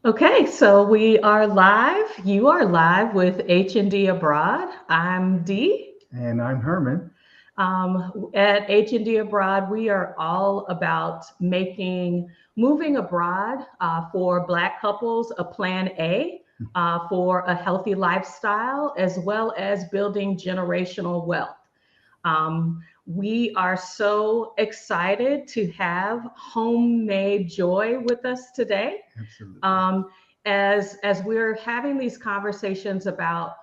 Okay, so we are live. You are live with H&D Abroad. I'm Dee. And I'm Herman. At H&D Abroad, we are all about making moving abroad for Black couples a plan A for a healthy lifestyle, as well as building generational wealth. We are so excited to have Homemade Joy with us today. Absolutely. As we're having these conversations about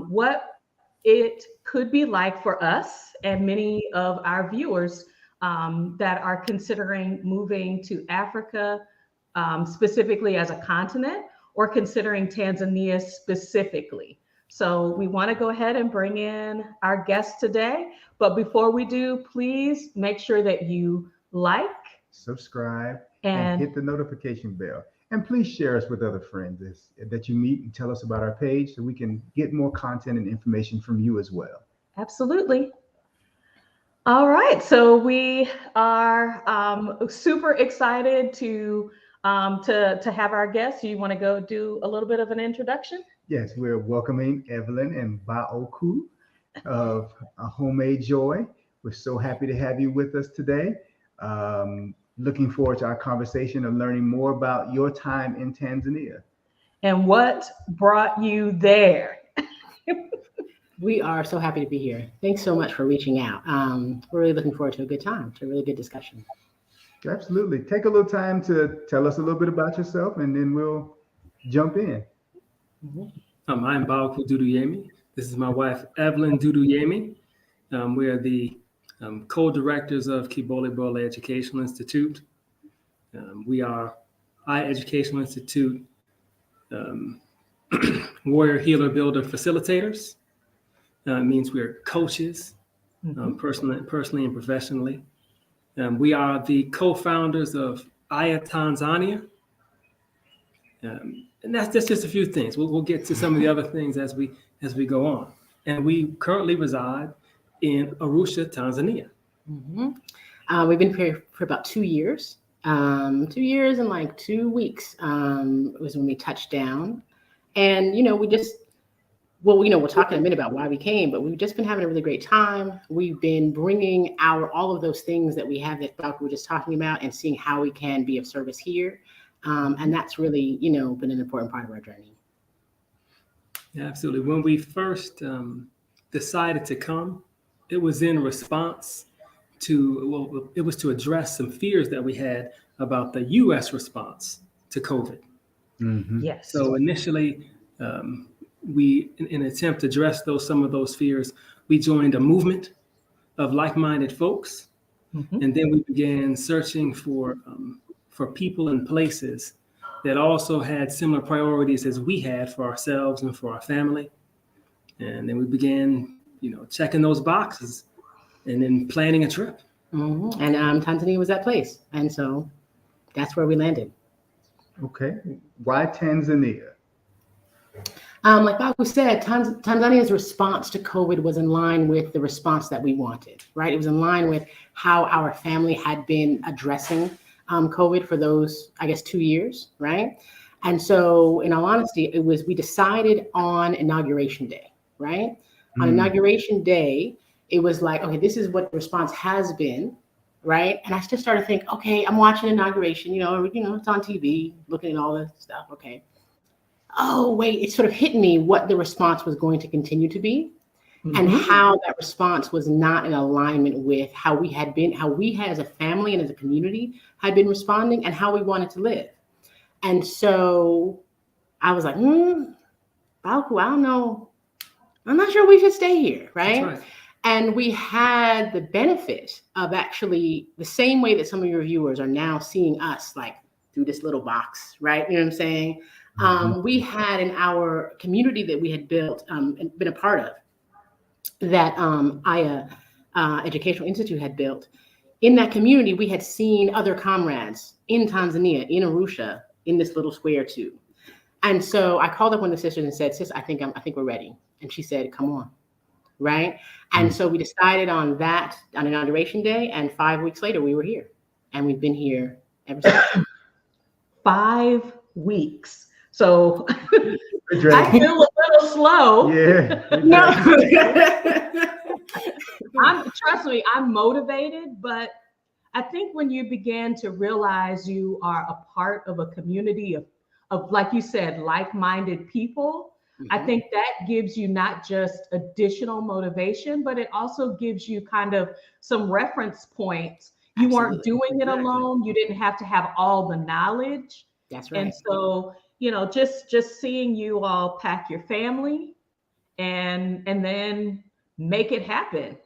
what it could be like for us and many of our viewers that are considering moving to Africa, specifically as a continent, or considering Tanzania specifically. So we want to go ahead and bring in our guest today. But before we do, please make sure that you like, Subscribe and and hit the notification bell. And please share us with other friends that you meet and tell us about our page so we can get more content and information from you as well. absolutely. All right, so we are super excited to have our guests. You want to go do a little bit of an introduction? Yes, we're welcoming Evelyn and Baoku of Homemade Joy. We're so happy to have you with us today. Looking forward to our conversation and learning more about your time in Tanzania. And what brought you there? We are so happy to be here. Thanks so much for reaching out. We're really looking forward to a good time, to a really good discussion. Absolutely. Take a little time to tell us a little bit about yourself and then we'll jump in. I'm Baoku Duduyemi. This is my wife, Evelyn Duduyemi. We are the co-directors of Kibolebole Educational Institute. We are Educational Institute Warrior Healer Builder Facilitators. It means we're coaches, personally and professionally. We are the co-founders of Tanzania. And that's just a few things. We'll get to some of the other things as we go on. And we currently reside in Arusha, Tanzania. We've been here for about 2 years. 2 years and like 2 weeks was when we touched down. And, we'll talk in a minute about why we came, but we've just been having a really great time. We've been bringing all of those things that we have that Baoku was just talking about and seeing how we can be of service here. And that's really, been an important part of our journey. Yeah, absolutely. When we first decided to come, it was in response to, it was to address some fears that we had about the U.S. response to COVID. Yes. So initially, we, in an attempt to address some of those fears, we joined a movement of like-minded folks, and then we began searching for people and places that also had similar priorities as we had for ourselves and for our family. And then we began, checking those boxes and then planning a trip. And Tanzania was that place. And so that's where we landed. Okay. Why Tanzania? Like Baoku said, Tanzania's response to COVID was in line with the response that we wanted, right? It was in line with how our family had been addressing COVID for those, 2 years, right? And so, in all honesty, we decided on Inauguration Day, right? On Inauguration Day, it was like, okay, this is what the response has been, right? And I just started to think, okay, I'm watching Inauguration, it's on TV, looking at all this stuff, okay. Oh, wait, it sort of hit me what the response was going to continue to be and how that response was not in alignment with how we had as a family and as a community had been responding and how we wanted to live. And so I was like, Baoku, I don't know. I'm not sure we should stay here, right? That's right. And we had the benefit of actually the same way that some of your viewers are now seeing us, like through this little box, right? You know what I'm saying? We had in our community that we had built and been a part of, that Educational Institute had built. In that community, we had seen other comrades in Tanzania, in Arusha, in this little square too. And so I called up one of the sisters and said, "Sis, I think we're ready." And she said, "Come on." Right. And so we decided on that on Inauguration Day, and 5 weeks later we were here, and we've been here ever since. 5 weeks. So We're I dragging. feel a little slow. Yeah. we're No. dragging. Trust me, I'm motivated, but I think when you begin to realize you are a part of a community of like you said, like-minded people, I think that gives you not just additional motivation, but it also gives you kind of some reference points. You weren't doing it alone. You didn't have to have all the knowledge. That's right. And so, just seeing you all pack your family and then make it happen.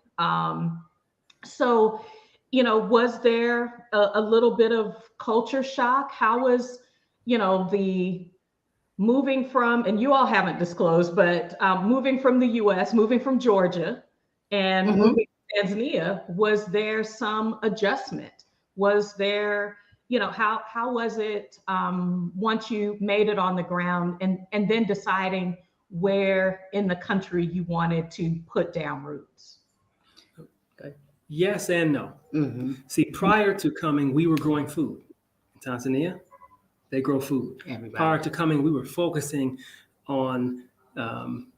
So, was there a little bit of culture shock? How was, the moving from, and you all haven't disclosed, but moving from the US, moving from Georgia and moving to Tanzania, was there some adjustment? Was there, how was it once you made it on the ground and then deciding where in the country you wanted to put down roots? Yes and no. See, prior to coming, we were growing food. In Tanzania, they grow food. Everybody. Prior to coming, we were focusing on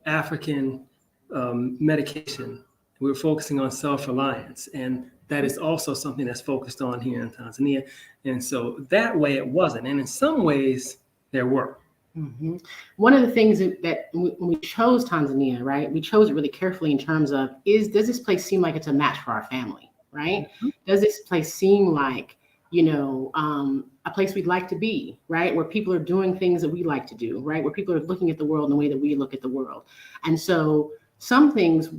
African medication. We were focusing on self-reliance. And that is also something that's focused on here in Tanzania. And so that way it wasn't. And in some ways, there were. One of the things that when we chose Tanzania, right, we chose it really carefully in terms of, does this place seem like it's a match for our family, right? Does this place seem like, a place we'd like to be, right? Where people are doing things that we like to do, right? Where people are looking at the world in the way that we look at the world. And so some things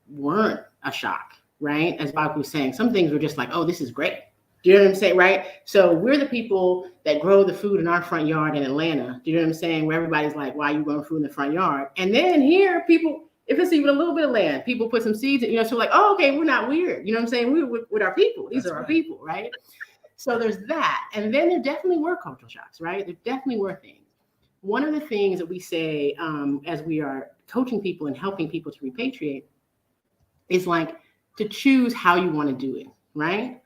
weren't a shock, right? As Baoku was saying, some things were just like, oh, this is great. Do you know what I'm saying? Right. So we're the people that grow the food in our front yard in Atlanta. Do you know what I'm saying? Where everybody's like, why are you growing food in the front yard? And then here, people, if it's even a little bit of land, people put some seeds in, so like, oh, okay, we're not weird. You know what I'm saying? We're with our people. These are our people, right? So there's that. And then there definitely were cultural shocks, right? There definitely were things. One of the things that we say as we are coaching people and helping people to repatriate is like to choose how you want to do it, right?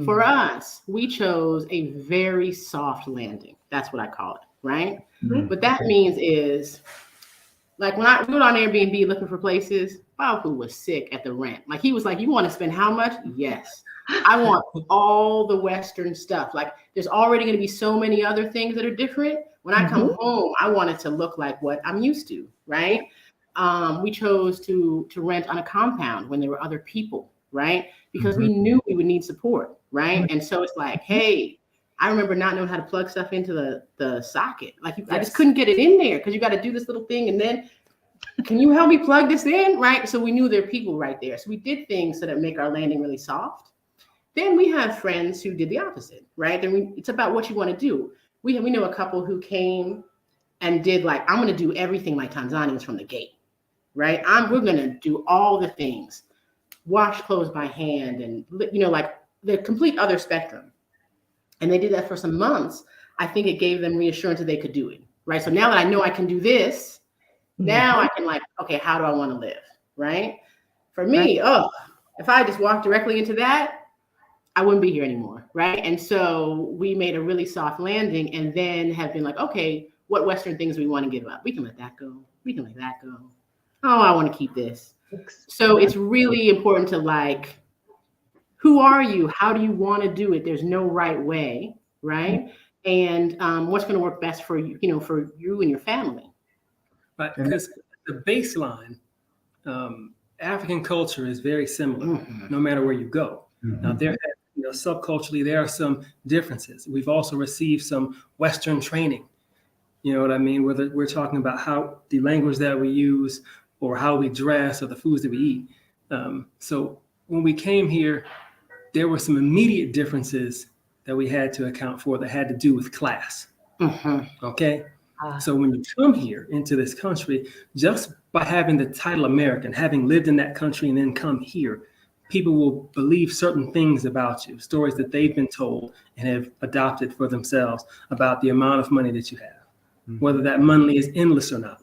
For us, we chose a very soft landing. That's what I call it, right? What that means is, like when we were on Airbnb looking for places, Baoku was sick at the rent. Like he was like, you want to spend how much? Yes. I want all the Western stuff. Like there's already going to be so many other things that are different. When I come home, I want it to look like what I'm used to, right? We chose to rent on a compound when there were other people, right? Because we knew we would need support, right? And so it's like, hey, I remember not knowing how to plug stuff into the socket. Like I just couldn't get it in there because you got to do this little thing. And then, can you help me plug this in, right? So we knew there were people right there. So we did things so that make our landing really soft. Then we have friends who did the opposite, right? Then it's about what you want to do. We know a couple who came and did like, I'm going to do everything like Tanzanians from the gate, right? We're going to do all the things. Wash clothes by hand and, like the complete other spectrum. And they did that for some months. I think it gave them reassurance that they could do it, right? So now that I know I can do this, now I can like, okay, how do I want to live, right? For me, if I just walked directly into that, I wouldn't be here anymore, right? And so we made a really soft landing and then have been like, okay, what Western things we want to give up? We can let that go. We can let that go. Oh, I want to keep this. So it's really important to like, who are you? How do you want to do it? There's no right way, right? And what's going to work best for you, for you and your family. Right, because the baseline, African culture is very similar, no matter where you go. Now there, subculturally, there are some differences. We've also received some Western training. You know what I mean? Whether we're talking about how the language that we use, or how we dress, or the foods that we eat. So when we came here, there were some immediate differences that we had to account for that had to do with class. Okay? So when you come here into this country, just by having the title American, having lived in that country and then come here, people will believe certain things about you, stories that they've been told and have adopted for themselves about the amount of money that you have, whether that money is endless or not.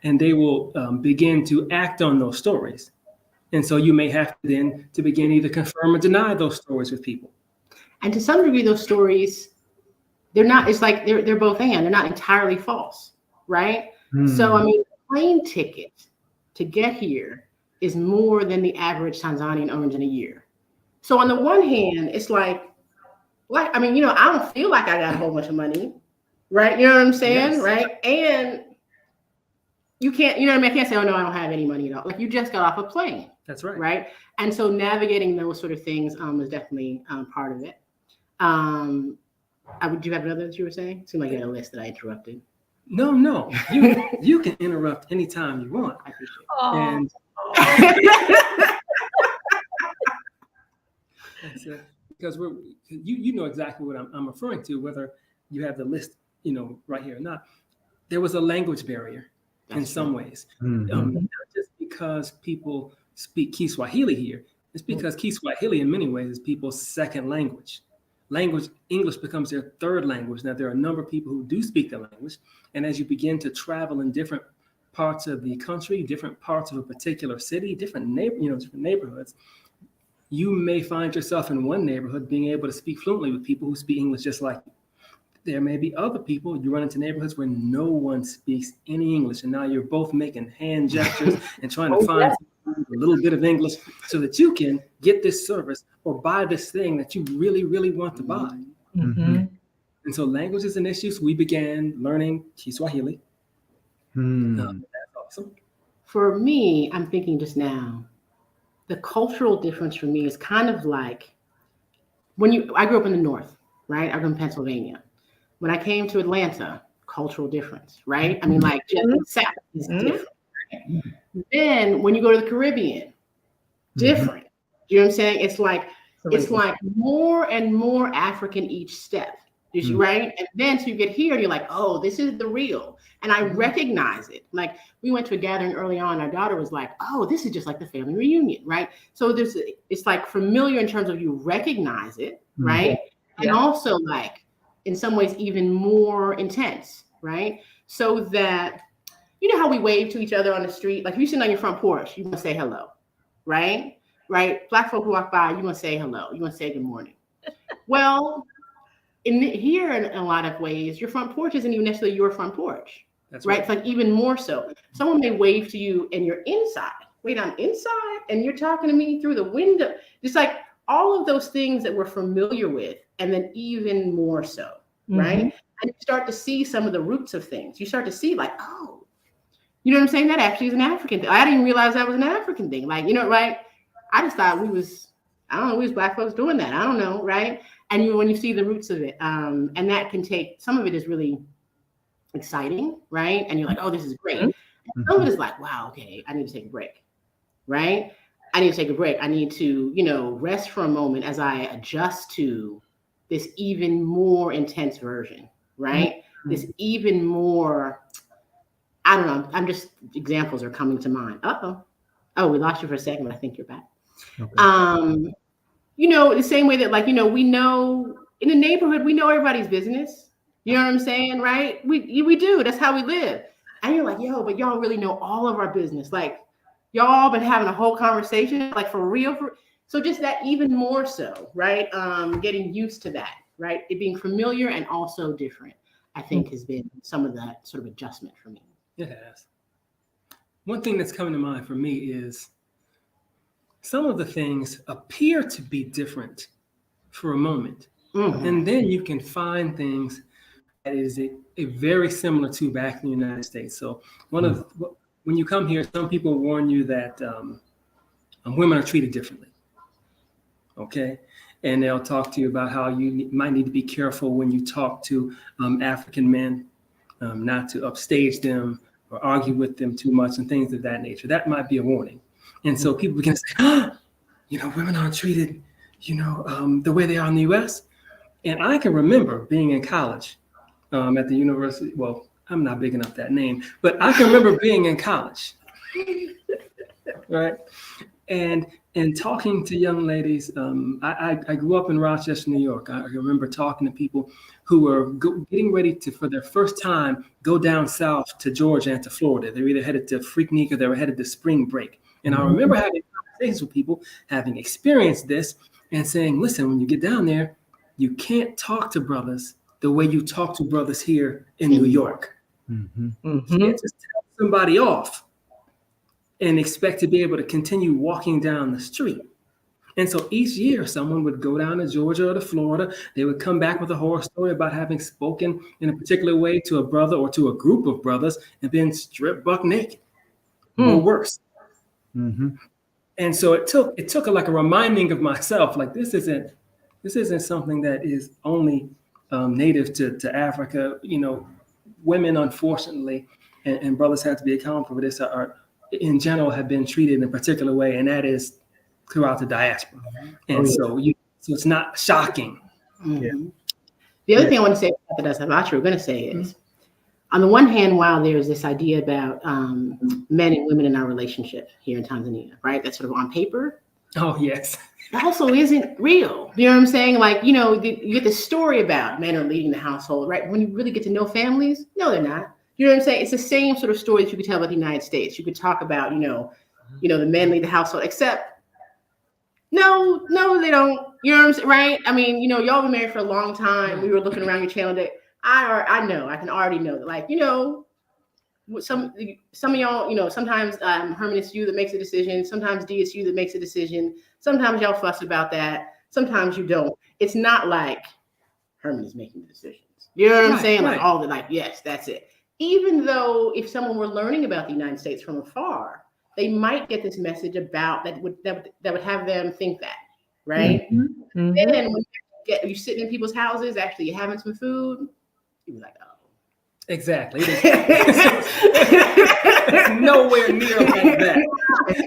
And they will begin to act on those stories. And so you may have to begin either confirm or deny those stories with people. And to some degree, those stories they're not, it's like they're both and, they're not entirely false, right? So, I mean, the plane ticket to get here is more than the average Tanzanian earns in a year. So on the one hand, it's like, I mean, you know, I don't feel like I got a whole bunch of money, right? You know what I'm saying? Yes. Right. And you can't, you know what I mean? I can't say, oh no, I don't have any money at all. Like you just got off a plane. That's right. Right. And so navigating those sort of things was definitely part of it. Do you have another that you were saying? It seemed like you had a list that I interrupted. No. You can interrupt anytime you want. I appreciate And that's it. Because you know exactly what I'm referring to, whether you have the list, you know, right here or not. There was a language barrier in some ways. Not just because people speak Kiswahili here. It's because Kiswahili in many ways is people's second language. English becomes their third language. Now, there are a number of people who do speak the language. And as you begin to travel in different parts of the country, different parts of a particular city, different neighborhoods, you may find yourself in one neighborhood being able to speak fluently with people who speak English just like you. There may be other people, you run into neighborhoods where no one speaks any English, and now you're both making hand gestures and trying to find a little bit of English so that you can get this service or buy this thing that you really, really want to buy. And so language is an issue. So we began learning Kiswahili. That's awesome. For me, I'm thinking just now, the cultural difference for me is kind of like I grew up in the North, right? I grew up in Pennsylvania. When I came to Atlanta, cultural difference, right? I mean, like just the South is different. Right? Then when you go to the Caribbean, different. You know what I'm saying? It's like more and more African each step, right? And then so you get here and you're like, oh, this is the real. And I recognize it. Like we went to a gathering early on. Our daughter was like, oh, this is just like the family reunion, right? So it's like familiar in terms of you recognize it, right? And also like in some ways even more intense, right? So that, you know how we wave to each other on the street? Like if you're sitting on your front porch, you want to say hello, right? Right? Black folk who walk by, you want to say hello. You want to say good morning. Well, here in a lot of ways, your front porch isn't even necessarily your front porch. That's right. It's like even more so. Someone may wave to you and you're inside. Wait, I'm inside and you're talking to me through the window. Just like all of those things that we're familiar with, and then even more so, right? And you start to see some of the roots of things. You start to see like, oh, you know what I'm saying? That actually is an African thing. I didn't even realize that was an African thing. Like, you know, right? I just thought we was Black folks doing that. I don't know, right? And when you see the roots of it, and that can take, some of it is really exciting, right? And you're like, oh, this is great. And some of it is like, wow, okay, I need to take a break, right? I need to take a break. I need to, you know, rest for a moment as I adjust to this even more intense version, right? This even more, I don't know, I'm just, examples are coming to mind. Oh, we lost you for a second, but I think you're back. Okay. You know, the same way that like, you know, we know in the neighborhood, we know everybody's business. You know what I'm saying, right? We do, that's how we live. And you're like, yo, but y'all really know all of our business. Like y'all been having a whole conversation, like for real. So just that even more so, right? Getting used to that, right? It being familiar and also different, I think has been some of that sort of adjustment for me. It has. One thing that's coming to mind for me is some of the things appear to be different for a moment. And then you can find things that is a very similar to back in the United States. So when you come here, some people warn you that women are treated differently. Okay. And they'll talk to you about how you might need to be careful when you talk to African men, not to upstage them or argue with them too much and things of that nature. That might be a warning. And so people begin to say, you know, women aren't treated, you know, the way they are in the U.S. And I can remember being in college at the university. Well, I'm not big enough that name, but I can remember being in college, right? And talking to young ladies. I grew up in Rochester, New York. I remember talking to people who were getting ready to, for their first time, go down south to Georgia and to Florida. They were either headed to Freaknik or they were headed to spring break. And I remember having conversations with people having experienced this and saying, listen, when you get down there, you can't talk to brothers the way you talk to brothers here in New York. Mm-hmm. You can't just tell somebody off and expect to be able to continue walking down the street. And so each year, someone would go down to Georgia or to Florida. They would come back with a horror story about having spoken in a particular way to a brother or to a group of brothers and been stripped buck naked or worse. Mm-hmm. And so it took like a reminding of myself, like this isn't something that is only native to Africa. You know, women, unfortunately, and brothers have to be accountable for this, are in general have been treated in a particular way, and that is throughout the diaspora. And so it's not shocking. Yeah. The other thing I want to say that that's what you were going to say is, on the one hand, while there's this idea about men and women in our relationship here in Tanzania, right? That's sort of on paper. Oh, yes. That also isn't real. You know what I'm saying? Like, you know, you get the story about men are leading the household, right? When you really get to know families, no, they're not. You know what I'm saying? It's the same sort of story that you could tell about the United States. You could talk about, you know, the men lead the household, except no, they don't. You know what I'm saying, right? I mean, you know, y'all been married for a long time. We were looking around your channel today. I know, I can already know that, like, you know, some of y'all, you know, sometimes Herman, it's you that makes a decision. Sometimes D, it's you that makes a decision. Sometimes y'all fuss about that. Sometimes you don't. It's not like Herman is making the decisions. You know what I'm saying? Like all the, like, yes, that's it. Even though if someone were learning about the United States from afar, they might get this message about that would have them think that, right? Mm-hmm. Then when you sitting in people's houses, actually you're having some food, you're like, oh. Exactly. It's nowhere near like that.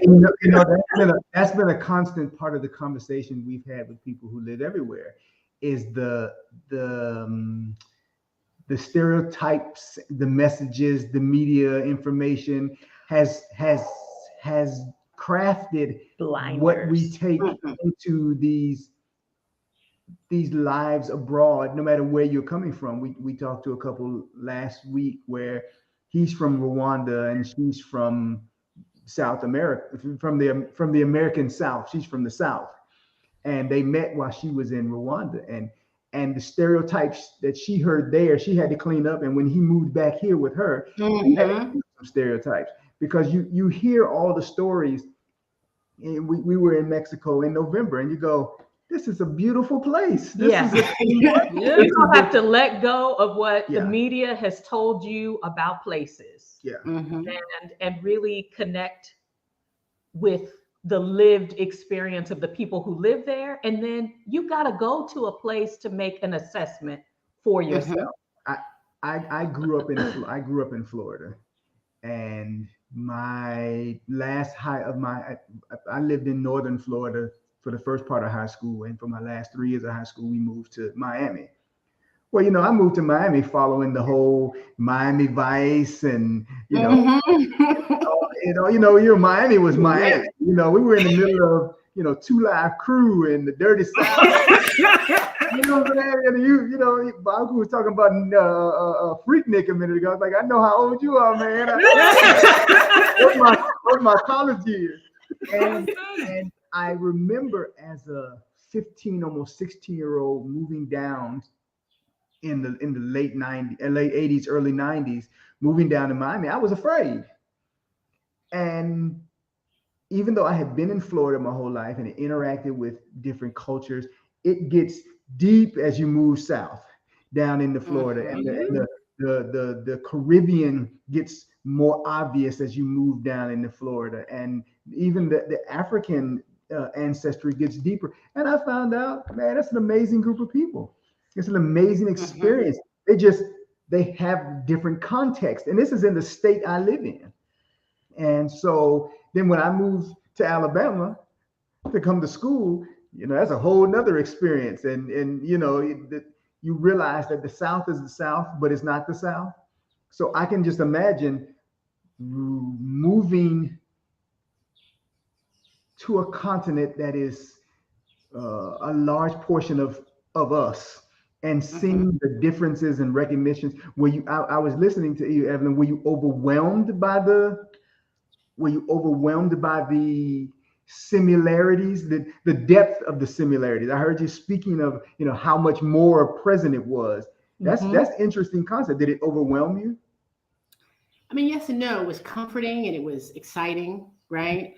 You know, that's been a constant part of the conversation we've had with people who live everywhere, is the stereotypes, the messages, the media information has crafted blinders. What we take into these lives abroad, no matter where you're coming from. We talked to a couple last week where he's from Rwanda and she's from South America, from the American South. She's from the South, and they met while she was in Rwanda, and the stereotypes that she heard there, she had to clean up. And when he moved back here with her, he had to clean up some stereotypes, because you hear all the stories. And we were in Mexico in November, and you go, this is a beautiful place. You don't have to let go of what the media has told you about places. Yeah. And really connect with the lived experience of the people who live there. And then you got to go to a place to make an assessment for yourself. I grew up in Florida, and my last I lived in northern Florida for the first part of high school, and for my last 3 years of high school, we moved to Miami. Well, you know, I moved to Miami following the whole Miami Vice, and Miami was Miami. You know, we were in the middle of 2 Live Crew and the Dirty South. You know what I'm saying? And Baoku was talking about Freaknik a minute ago. I was like, I know how old you are, man. What's my college years? And I remember as a 15, almost 16-year-old moving down in the late 80s, early 90s, moving down to Miami. I was afraid. And even though I had been in Florida my whole life and interacted with different cultures, it gets deep as you move south down into Florida, and the Caribbean gets more obvious as you move down into Florida, and even the African ancestry gets deeper. And I found out, man, that's an amazing group of people. It's an amazing experience. They have different context, and this is in the state I live in. And so then when I moved to Alabama to come to school, that's a whole nother experience. And you realize that the South is the South, but it's not the South. So I can just imagine moving to a continent that is a large portion of us, and seeing the differences and recognitions. I was listening to you, Evelyn. Were you overwhelmed by the similarities, the depth of the similarities? I heard you speaking of, how much more present it was. That's interesting concept. Did it overwhelm you? I mean, yes and no. It was comforting and it was exciting, right?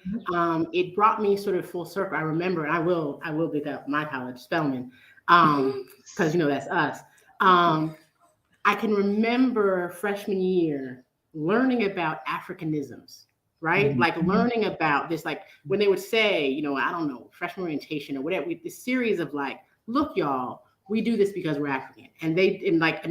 It brought me sort of full circle. I remember, and I will pick up my college, Spelman, because that's us. I can remember freshman year learning about Africanisms, right? Like learning about this, like when they would say, I don't know, freshman orientation or whatever, this series of like, look, y'all, we do this because we're African, and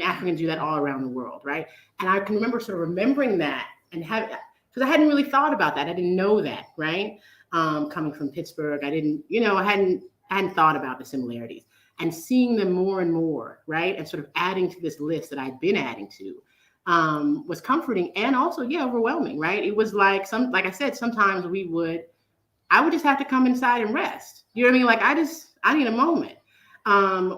Africans do that all around the world, right? And I can remember sort of remembering that and because I hadn't really thought about that. I didn't know that, right? Coming from Pittsburgh, I didn't, I hadn't thought about the similarities, and seeing them more and more, right? And sort of adding to this list that I'd been adding to was comforting and also, overwhelming, right? It was like like I said, sometimes I would just have to come inside and rest. You know what I mean? Like I need a moment.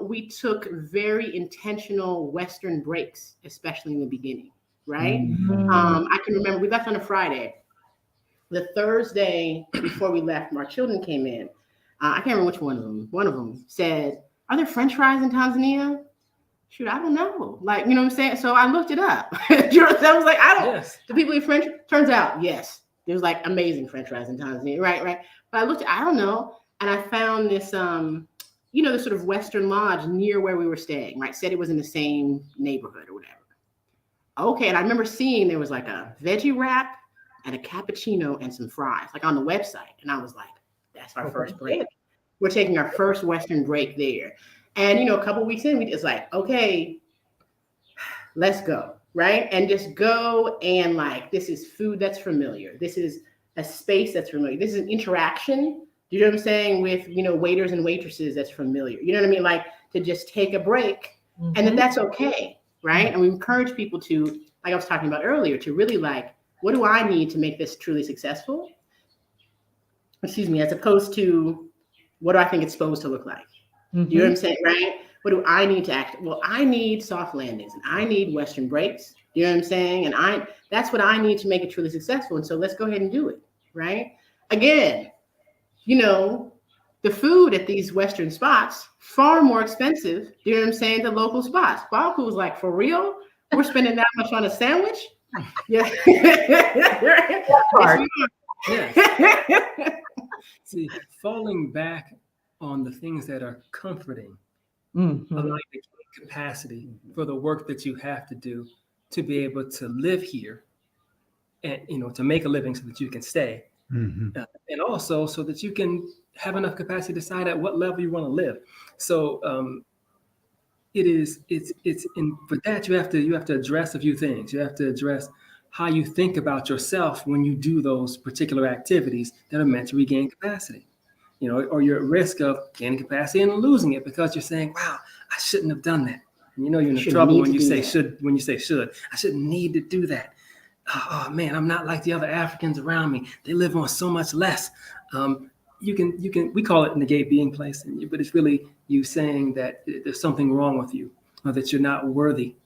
We took very intentional Western breaks, especially in the beginning, right? I can remember we left on a Friday. The Thursday before we left, our children came in. I can't remember which one of them. One of them said, "Are there French fries in Tanzania?" Shoot, I don't know. Like, you know what I'm saying? So I looked it up. I was like, do people eat French? Turns out, yes. There's like amazing French fries in Tanzania, right? But I don't know. And I found this, the sort of Western lodge near where we were staying, right? Said it was in the same neighborhood or whatever. Okay, and I remember seeing there was like a veggie wrap and a cappuccino and some fries, like on the website. And I was like, that's our first break. We're taking our first Western break there. And, a couple of weeks in, we just like, okay, let's go, right? And just go and like, this is food that's familiar. This is a space that's familiar. This is an interaction, do you know what I'm saying, with, waiters and waitresses that's familiar. You know what I mean? Like to just take a break and that's okay, right? And we encourage people to, like I was talking about earlier, to really like, what do I need to make this truly successful? Excuse me, as opposed to what do I think it's supposed to look like? Do you know what I'm saying, right? What do I need to act? Well, I need soft landings and I need Western breaks. Do you know what I'm saying? And that's what I need to make it truly successful. And so let's go ahead and do it, right? Again, the food at these Western spots, far more expensive, do you know what I'm saying, than local spots. Baoku was like, for real? We're spending that much on a sandwich? Yeah. Yes. See, falling back on the things that are comforting, allowing the capacity for the work that you have to do to be able to live here and, to make a living so that you can stay. And also so that you can have enough capacity to decide at what level you want to live. So for that, you have to address a few things. You have to address how you think about yourself when you do those particular activities that are meant to regain capacity. Or you're at risk of gaining capacity and losing it because you're saying, wow, I shouldn't have done that. And you're in trouble when you say should. I shouldn't need to do that. Oh man, I'm not like the other Africans around me. They live on so much less. We call it negate being placed in you, but it's really you saying that there's something wrong with you, or that you're not worthy,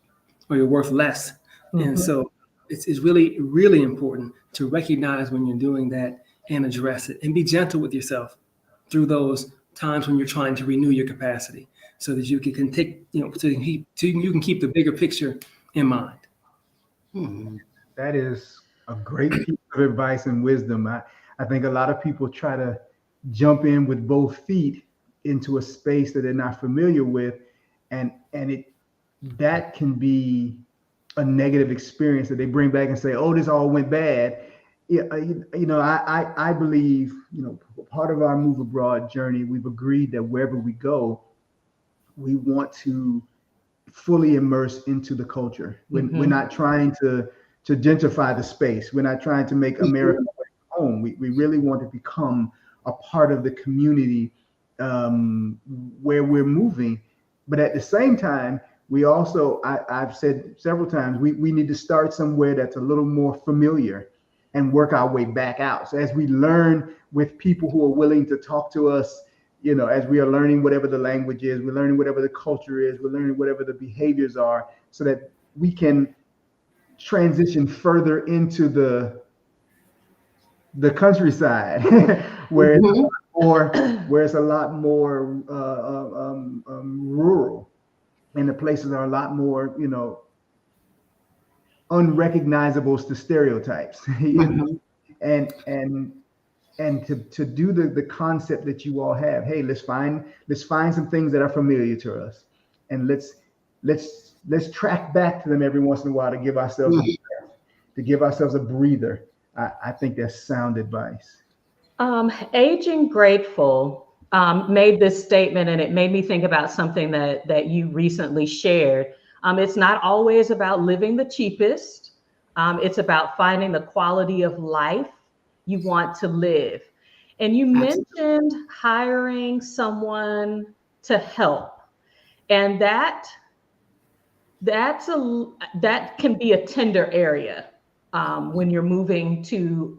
or you're worth less. And so it's really, really important to recognize when you're doing that and address it and be gentle with yourself through those times when you're trying to renew your capacity, so that you can take, you can keep the bigger picture in mind. That is a great piece of advice and wisdom. I think a lot of people try to jump in with both feet into a space that they're not familiar with, and that can be a negative experience that they bring back and say, "Oh, this all went bad." Yeah, I believe, part of our Move Abroad journey, we've agreed that wherever we go, we want to fully immerse into the culture. We're not trying to gentrify the space. We're not trying to make America home. We really want to become a part of the community where we're moving. But at the same time, we also, I've said several times, we need to start somewhere that's a little more familiar and work our way back out. So as we learn with people who are willing to talk to us, as we are learning whatever the language is, we're learning whatever the culture is, we're learning whatever the behaviors are, so that we can transition further into the countryside where it's a lot more rural, and the places are a lot more, unrecognizable to stereotypes, and to do the concept that you all have. Hey, let's find some things that are familiar to us, and let's track back to them every once in a while to give ourselves a breather. I think that's sound advice. Aging Grateful made this statement, and it made me think about something that you recently shared. It's not always about living the cheapest. It's about finding the quality of life you want to live. And you mentioned hiring someone to help, and that can be a tender area. When you're moving to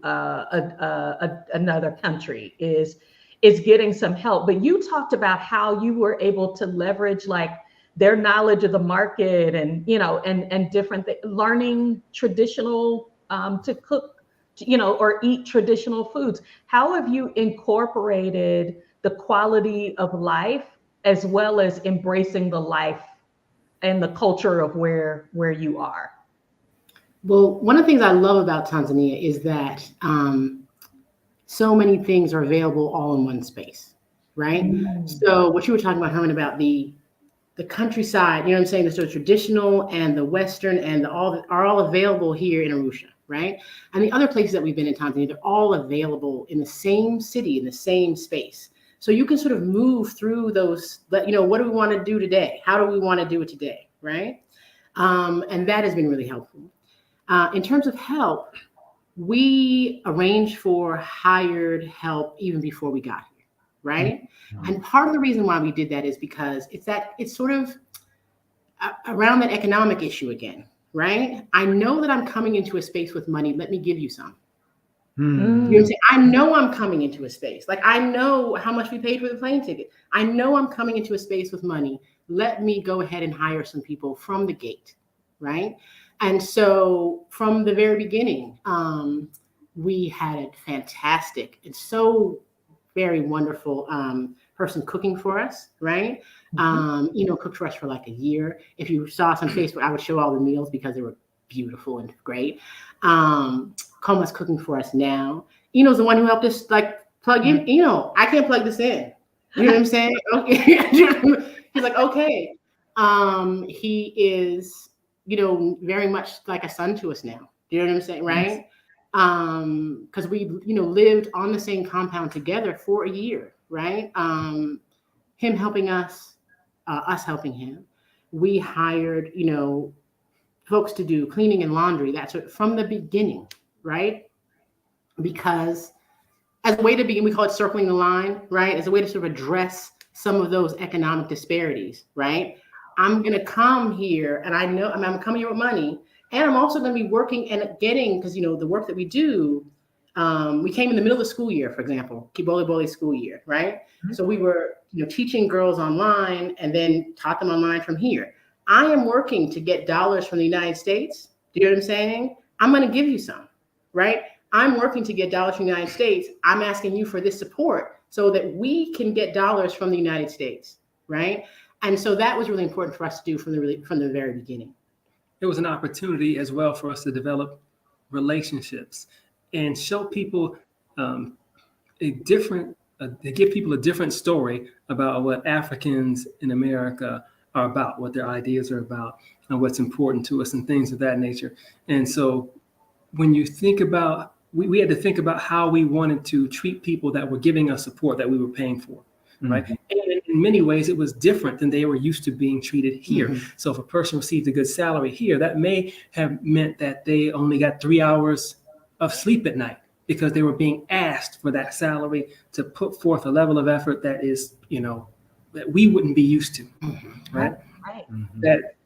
another country, is getting some help. But you talked about how you were able to leverage like their knowledge of the market and and different learning traditional to cook, or eat traditional foods. How have you incorporated the quality of life as well as embracing the life and the culture of where you are? Well, one of the things I love about Tanzania is that so many things are available all in one space, right? So what you were talking about, Herman, about the countryside, what I'm saying? The sort of traditional and the Western and are all available here in Arusha, right? And the other places that we've been in Tanzania, they're all available in the same city, in the same space. So you can sort of move through those, what do we want to do today? How do we want to do it today, right? And that has been really helpful. In terms of help, we arranged for hired help even before we got here, right? And part of the reason why we did that is because it's sort of around that economic issue again, right? I know that I'm coming into a space with money. Let me give you some. You know what I'm saying? I know I'm coming into a space. Like, I know how much we paid for the plane ticket. I know I'm coming into a space with money. Let me go ahead and hire some people from the gate, right? And so from the very beginning, we had a fantastic and so very wonderful person cooking for us, right? Cooked for us for like a year. If you saw us on Facebook, I would show all the meals because they were beautiful and great. Coma's cooking for us now. Eno's the one who helped us like plug in. I can't plug this in. You know what I'm saying? Okay. He's like, okay. He is, very much like a son to us now. Do you know what I'm saying? Right? Because we, lived on the same compound together for a year, right? Him helping us, us helping him. We hired, folks to do cleaning and laundry. That's from the beginning, right? Because as a way to begin, we call it circling the line, right? As a way to sort of address some of those economic disparities, right? I'm going to come here and I'm coming here with money, and I'm also going to be working and getting, because, the work that we do, we came in the middle of the school year, for example, Kibolebole school year, right? So we were, teaching girls online and then taught them online from here. I am working to get dollars from the United States. Do you know what I'm saying? I'm going to give you some, right? I'm working to get dollars from the United States. I'm asking you for this support so that we can get dollars from the United States, right? And so that was really important for us to do from the very beginning. It was an opportunity as well for us to develop relationships and show people to give people a different story about what Africans in America are about, what their ideas are about, and what's important to us and things of that nature. And so when you think about, we had to think about how we wanted to treat people that were giving us support that we were paying for, right? And in many ways, it was different than they were used to being treated here. So if a person received a good salary here, that may have meant that they only got 3 hours of sleep at night because they were being asked for that salary to put forth a level of effort that is, that we wouldn't be used to, right?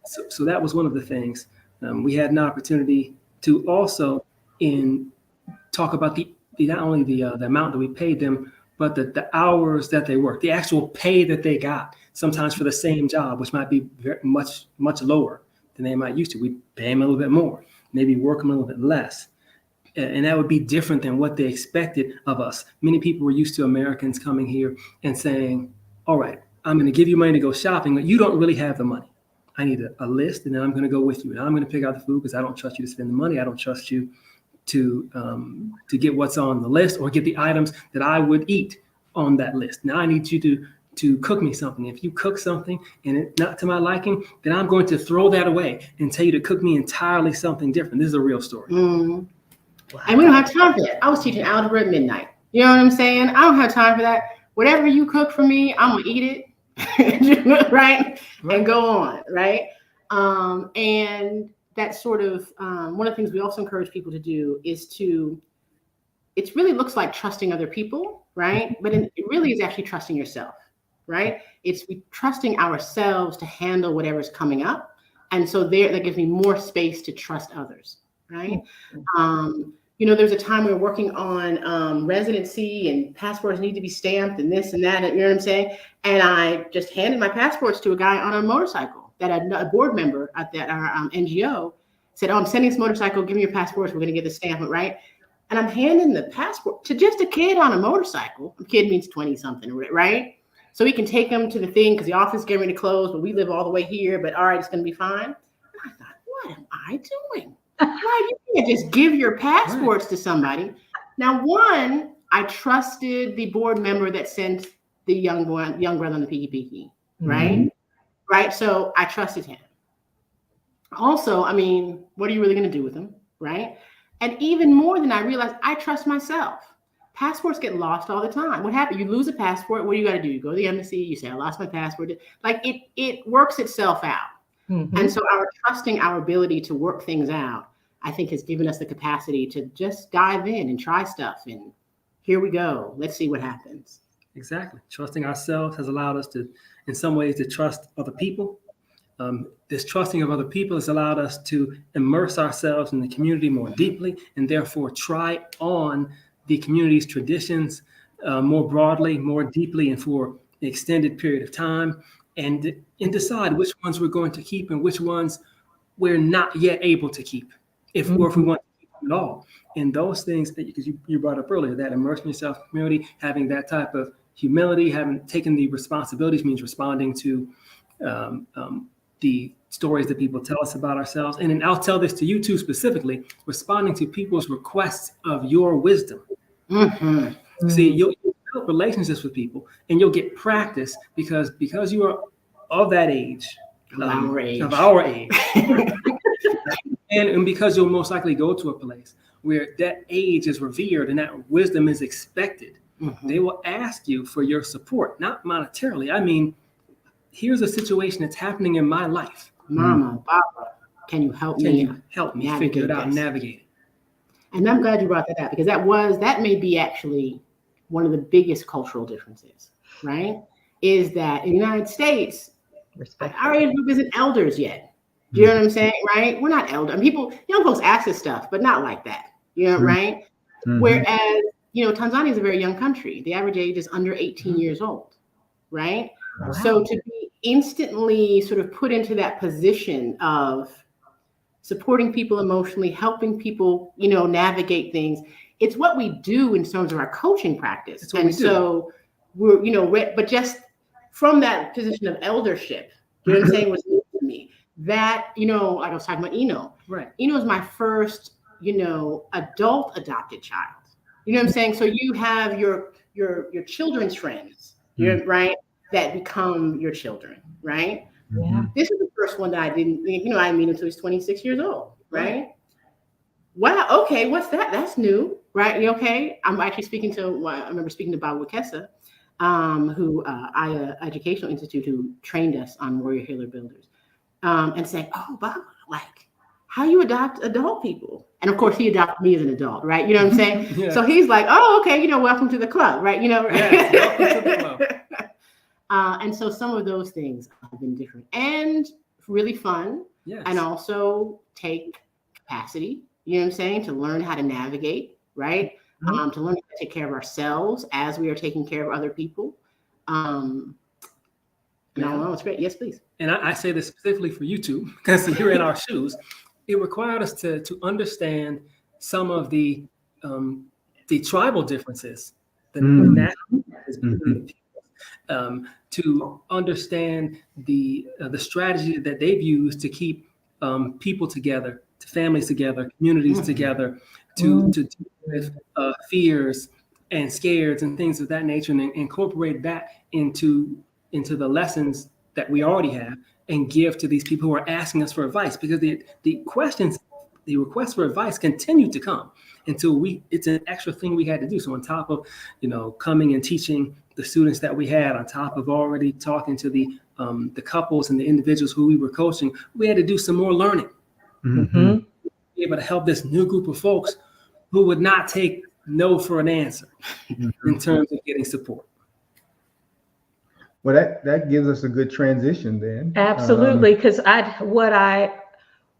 So that was one of the things. We had an opportunity to also talk about not only the amount that we paid them, but the hours that they worked, the actual pay that they got, sometimes for the same job, which might be very much lower than they might used to. We pay them a little bit more, maybe work them a little bit less. And that would be different than what they expected of us. Many people were used to Americans coming here and saying, all right, I'm going to give you money to go shopping, but you don't really have the money. I need a list, and then I'm going to go with you. And I'm going to pick out the food because I don't trust you to spend the money. I don't trust you to get what's on the list or get the items that I would eat on that list. Now I need you to cook me something. If you cook something and it's not to my liking, then I'm going to throw that away and tell you to cook me entirely something different. This is a real story. Wow. And we don't have time for that. I was teaching algebra at midnight. You know what I'm saying? I don't have time for that. Whatever you cook for me, I'm gonna eat it. right? And go on, right? And that sort of one of the things we also encourage people to do is it really looks like trusting other people, right? But it really is actually trusting yourself, right? It's trusting ourselves to handle whatever's coming up. And so that gives me more space to trust others, right? There's a time we were working on residency and passports need to be stamped and this and that, you know what I'm saying? And I just handed my passports to a guy on a motorcycle that a board member at our NGO said, I'm sending this motorcycle, give me your passports, we're gonna get the stamp, right? And I'm handing the passport to just a kid on a motorcycle. A kid means 20 something, right? So we can take them to the thing because the office is getting ready to close, but we live all the way here, but all right, it's gonna be fine. And I thought, what am I doing? Why you can't just give your passports to somebody? Now, one, I trusted the board member that sent the young brother on the piki, right? Right. So I trusted him. Also, I mean, what are you really going to do with him, right? And even more than I realized, I trust myself. Passports get lost all the time. What happened? You lose a passport. What do you got to do? You go to the embassy. You say, I lost my passport. Like it works itself out. And so our trusting our ability to work things out, I think, has given us the capacity to just dive in and try stuff. And here we go. Let's see what happens. Exactly. Trusting ourselves has allowed us to, in some ways, to trust other people. This trusting of other people has allowed us to immerse ourselves in the community more deeply and therefore try on the community's traditions more broadly, more deeply, and for an extended period of time. And decide which ones we're going to keep and which ones we're not yet able to keep, if we want to keep them at all. And those things that, because you brought up earlier, that immersing yourself in the community, having that type of humility, having taken the responsibilities, means responding to the stories that people tell us about ourselves. And then I'll tell this to you too, specifically, responding to people's requests of your wisdom. See, you'll build relationships with people and you'll get practice because you are of that age, of our age. and because you'll most likely go to a place where that age is revered and that wisdom is expected. They will ask you for your support, not monetarily. I mean, here's a situation that's happening in my life. Mama, Papa, can you help me figure it out and navigate it? And I'm glad you brought that up because that may be actually one of the biggest cultural differences, right? Is that in the United States, our age group isn't elders yet. Do you know what I'm saying? Right? We're not elder. I mean, young folks ask us stuff, but not like that. You know, right? Whereas, Tanzania is a very young country. The average age is under 18 years old, right? Wow. So to be instantly sort of put into that position of supporting people emotionally, helping people, navigate things, it's what we do in terms of our coaching practice. And so we're, but just from that position of eldership, you know what I'm saying, was new to me. That, like I was talking about Eno. Right. Eno is my first, adult adopted child. You know what I'm saying? So you have your children's friends, right, that become your children, right? Yeah. This is the first one that I didn't meet until he was 26 years old, right? Wow. Okay. What's that? That's new, right? Okay. I'm actually I remember speaking to Baoku, who Aya Educational Institute, who trained us on Warrior Healer Builders, and saying, "Oh, Bob, like, how you adopt adult people?" And of course, he adopted me as an adult, right? You know what I'm saying? Yeah. So he's like, "Oh, okay, welcome to the club, right?" Right? Yes, welcome to the club. And so some of those things have been different and really fun, and also take capacity. You know what I'm saying? To learn how to navigate, right? To learn how to take care of ourselves as we are taking care of other people. No, it's great. Yes, please. And I say this specifically for you two, because you're in our shoes. It required us to understand some of the tribal differences, the national differences between the people. to understand the strategy that they've used to keep people together, to families together, communities together, to deal with fears and scares and things of that nature, and incorporate that into the lessons that we already have, and give to these people who are asking us for advice, because the requests for advice continue to come until it's an extra thing we had to do. So on top of, coming and teaching the students that we had, on top of already talking to the couples and the individuals who we were coaching, we had to do some more learning. Mm-hmm. Be able to help this new group of folks who would not take no for an answer in terms of getting support. Well, that gives us a good transition then. Absolutely, because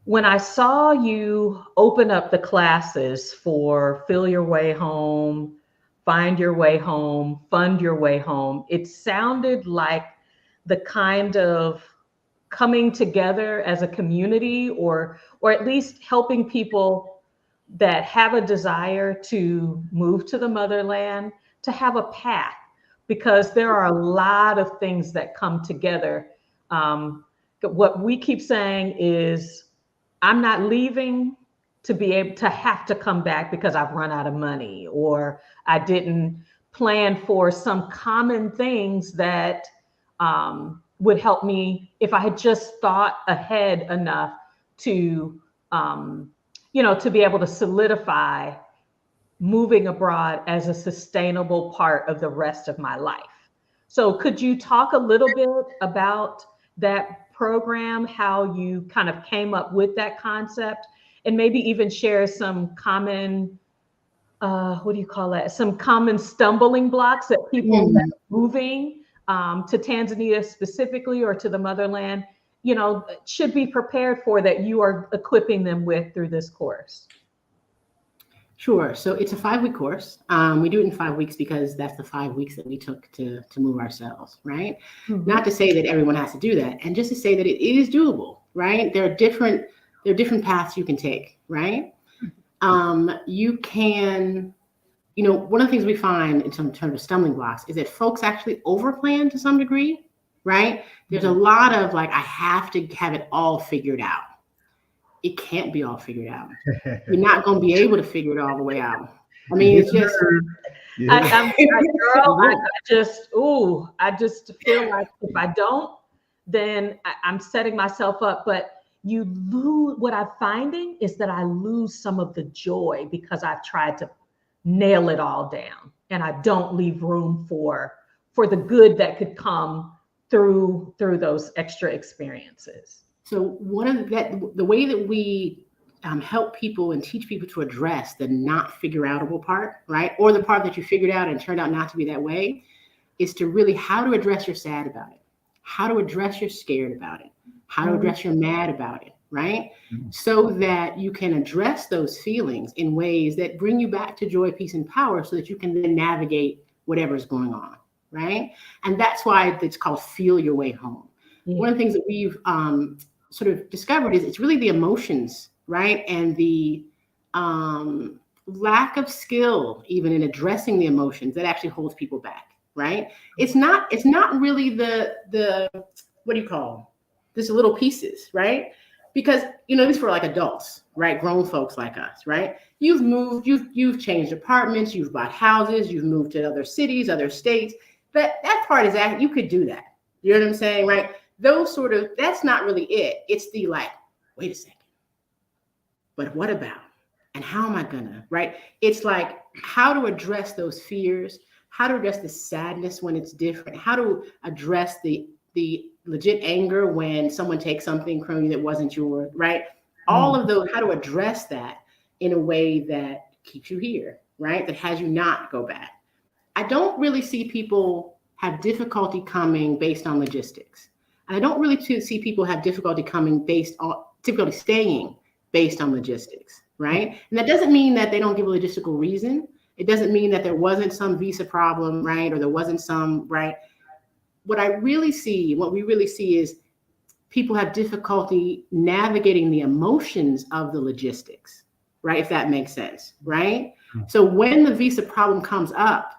when I saw you open up the classes for Feel Your Way Home, Find Your Way Home, Fund Your Way Home, it sounded like the kind of coming together as a community, or at least helping people that have a desire to move to the motherland to have a path, because there are a lot of things that come together. What we keep saying is, I'm not leaving to be able to have to come back because I've run out of money, or I didn't plan for some common things that would help me if I had just thought ahead enough to, to be able to solidify moving abroad as a sustainable part of the rest of my life. So could you talk a little bit about that program, how you kind of came up with that concept, and maybe even share some common, some common stumbling blocks that people that are moving to Tanzania specifically, or to the motherland, should be prepared for, that you are equipping them with through this course? Sure. So it's a 5-week course. We do it in 5 weeks because that's the 5 weeks that we took to move ourselves, right? Mm-hmm. Not to say that everyone has to do that, and just to say that it is doable, right? There are different paths you can take, right? You can, one of the things we find in terms of stumbling blocks is that folks actually overplan to some degree, right? There's a lot of I have to have it all figured out. It can't be all figured out. You're not going to be able to figure it all the way out. I mean, it's just. I just feel like if I don't, then I'm setting myself up. But you lose. What I'm finding is that I lose some of the joy because I've tried to nail it all down, and I don't leave room for the good that could come through those extra experiences. So the way that we help people and teach people to address the not figure outable part, right? Or the part that you figured out and turned out not to be that way, is to really how to address you're sad about it, how to address you're scared about it, how to address you're mad about it, right? Mm-hmm. So that you can address those feelings in ways that bring you back to joy, peace, and power, so that you can then navigate whatever's going on, right? And that's why it's called Feel Your Way Home. Mm-hmm. One of the things that we've sort of discovered is it's really the emotions, right? And the lack of skill even in addressing the emotions that actually holds people back, right? It's not really the what do you call them? These little pieces, right? Because these for adults, right? Grown folks like us, right? You've moved, you've changed apartments, you've bought houses, you've moved to other cities, other states. That part is that you could do that. You know what I'm saying, right? That's not really it. It's the wait a second, but what about, and how am I gonna, right? It's how to address those fears, how to address the sadness when it's different, how to address the legit anger when someone takes something from you that wasn't yours, right? All of those, how to address that in a way that keeps you here, right? That has you not go back. I don't really see people have difficulty coming based on logistics. And I don't really see people have difficulty staying based on logistics, right? And that doesn't mean that they don't give a logistical reason. It doesn't mean that there wasn't some visa problem, right? Or there wasn't some, right? What we really see is people have difficulty navigating the emotions of the logistics, right? If that makes sense, right? Mm-hmm. So when the visa problem comes up,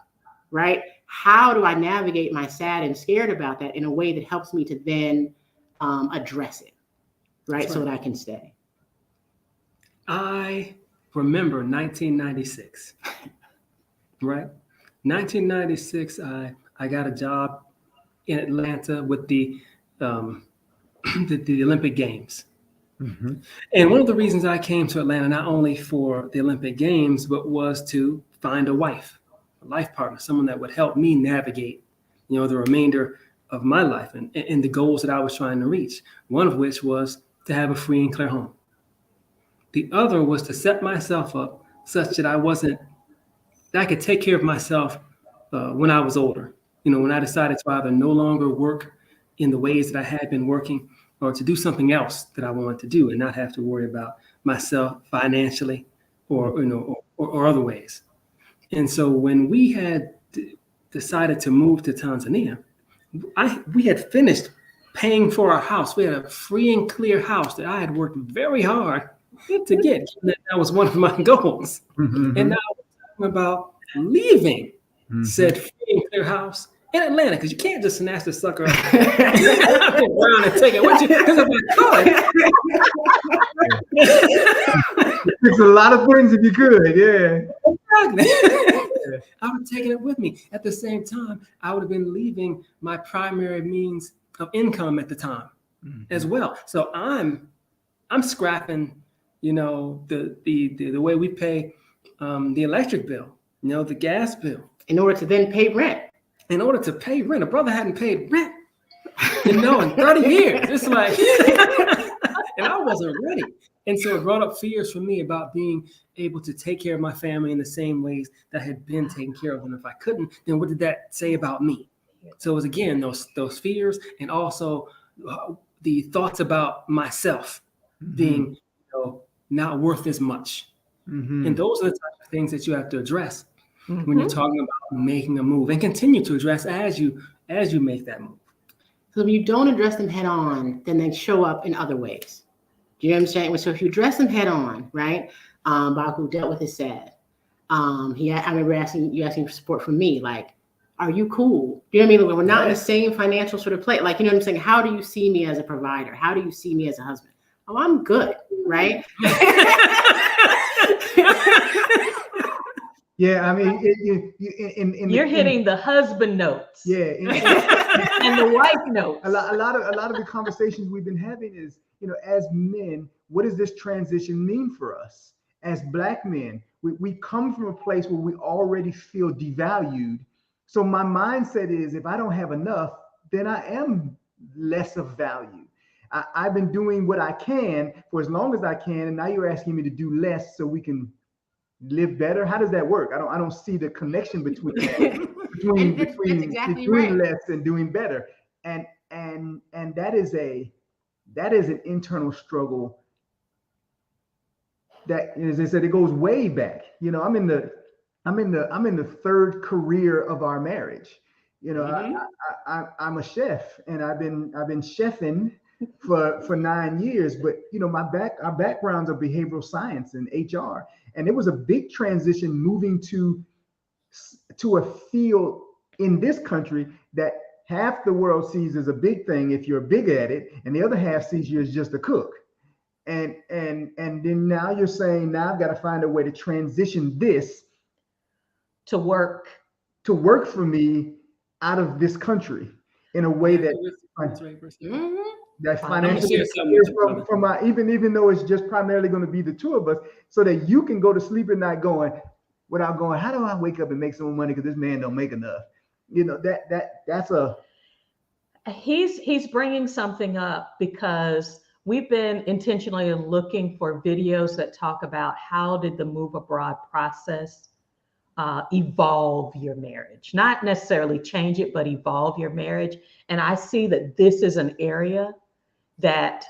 right? how do I navigate my sad and scared about that in a way that helps me to then address it, right? So that I can stay. I remember 1996, right? 1996, I got a job in Atlanta with the Olympic Games. Mm-hmm. And one of the reasons I came to Atlanta, not only for the Olympic Games, but was to find a wife, a life partner, someone that would help me navigate, the remainder of my life and the goals that I was trying to reach. One of which was to have a free and clear home. The other was to set myself up such that I could take care of myself when I was older. When I decided to either no longer work in the ways that I had been working, or to do something else that I wanted to do and not have to worry about myself financially or other ways. And so when we had decided to move to Tanzania, we had finished paying for our house. We had a free and clear house that I had worked very hard to get. That was one of my goals. Mm-hmm. And now we're talking about leaving said free and clear house in Atlanta, because you can't just snatch the sucker up around and take it with you. Because if I could, It's a lot of things if you could, yeah. Exactly. I would have taken it with me. At the same time, I would have been leaving my primary means of income at the time as well. So I'm scrapping, the way we pay the electric bill, the gas bill, in order to then pay rent. In order to pay rent. A brother hadn't paid rent, in 30 years. It's like, and I wasn't ready. And so it brought up fears for me about being able to take care of my family in the same ways that I had been taking care of them. If I couldn't, then what did that say about me? So it was, again, those fears, and also the thoughts about myself being not worth as much. And those are the types of things that you have to address when you're talking about making a move, and continue to address as you make that move. So if you don't address them head on, then they show up in other ways. Do you understand? So if you address them head on, right? Baoku dealt with his sad. I remember asking for support from me, like, are you cool? Do you know what I mean? We're not in the same financial sort of place. Like, you know what I'm saying? How do you see me as a provider? How do you see me as a husband? Oh, I'm good, right? Yeah, I mean, you're hitting the husband notes. Yeah, and the wife notes. A lot of the conversations we've been having is, as men, what does this transition mean for us? As Black men, we come from a place where we already feel devalued. So my mindset is, if I don't have enough, then I am less of value. I've been doing what I can for as long as I can, and now you're asking me to do less so we can live better. How does that work? I don't see the connection between exactly doing right. less and doing better. And that is an internal struggle that, as I said, it goes way back. I'm in the third career of our marriage. I'm a chef, and I've been chefing for 9 years, but our backgrounds are behavioral science and HR, and it was a big transition moving to a field in this country that half the world sees as a big thing if you're big at it, and the other half sees you as just a cook. And then now you're saying, now I've got to find a way to transition this to work for me out of this country in a way that financially, from my, even though it's just primarily going to be the two of us, so that you can go to sleep at night without going, how do I wake up and make some more money because this man don't make enough? That's a. He's bringing something up because we've been intentionally looking for videos that talk about how did the move abroad process evolve your marriage, not necessarily change it, but evolve your marriage. And I see that this is an area that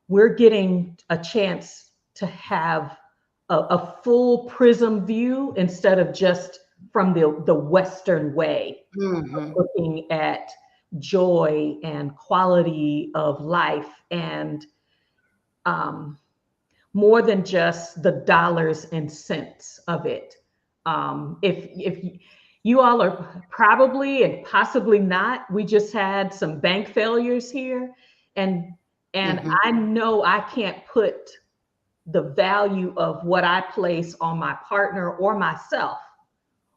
we're getting a chance to have a full prism view instead of just from the Western way of looking at joy and quality of life, and more than just the dollars and cents of it. If You all are probably and possibly not. We just had some bank failures here, and I know I can't put the value of what I place on my partner or myself